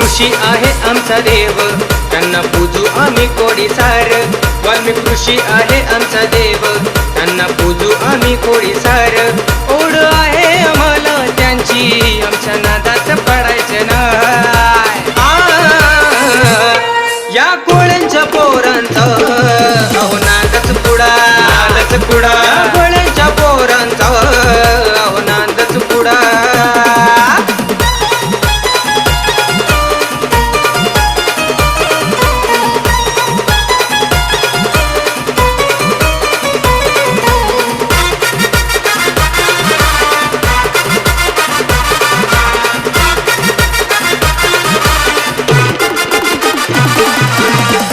ऋषी आहे आमचा देव, त्यांना पूजू आम्ही कोडीसार. वाल्मिक ऋषी आहे आमचा देव, त्यांना पूजू आम्ही कोडीसार. ओढ आहे आम्हाला त्यांची, आमच्या नादात पडायचं नाय. या कोळ्यांच्या पोरांचा अहो नादच पुडा, नादच पुडा. कोळ्यांच्या पोरांचा अहो नादच पुडा.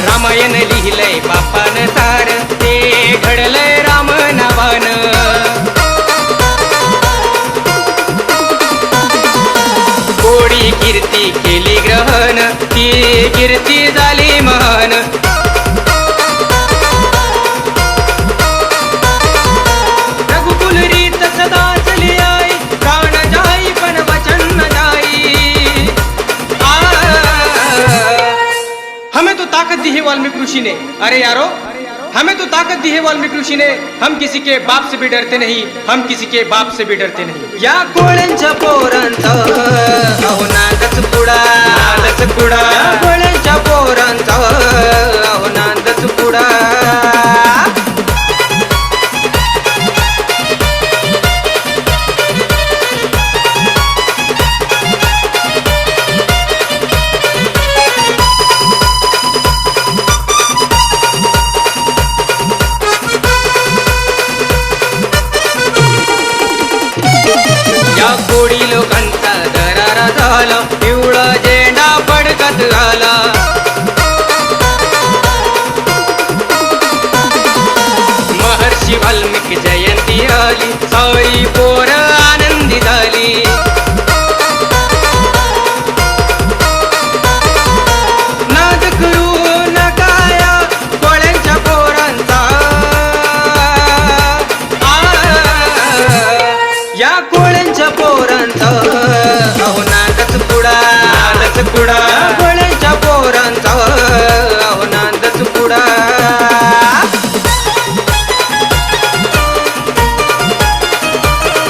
रामायण लिहिलंय बापान सार, ते घडलंय राम नावान. कोडी कीर्ती केली ग्रहण, ती कीर्ती झाली महान. रघुकुल रीत सदा चली आई, प्राण जाई पण वचन न जाई. हमें तो ताकत दी है वाल्मीकि ऋषि ने. अरे यारो, हमें तो ताकत दी है वाल्मीकि ऋषि ने. हम किसी के बाप से भी डरते नहीं, हम किसी के बाप से भी डरते नहीं. या कोळ्यांच्या पोरांचा अहो नादच पुडा, नादच पुडा. कोळ्यांच्या पोरांचा अहो नादच पुडा. या कोळी लोकांचा दरारा झाला, पिवळा झेंडा फडकत झाला. महर्षी वाल्मिकी जयंती आली, साई पोर आनंदी झाली. नाद करू नका या कोळ्यांच्या पोरांचा. या कोळ्यांच्या पोरांचा अहो नादच पुडा, नादच पुडा.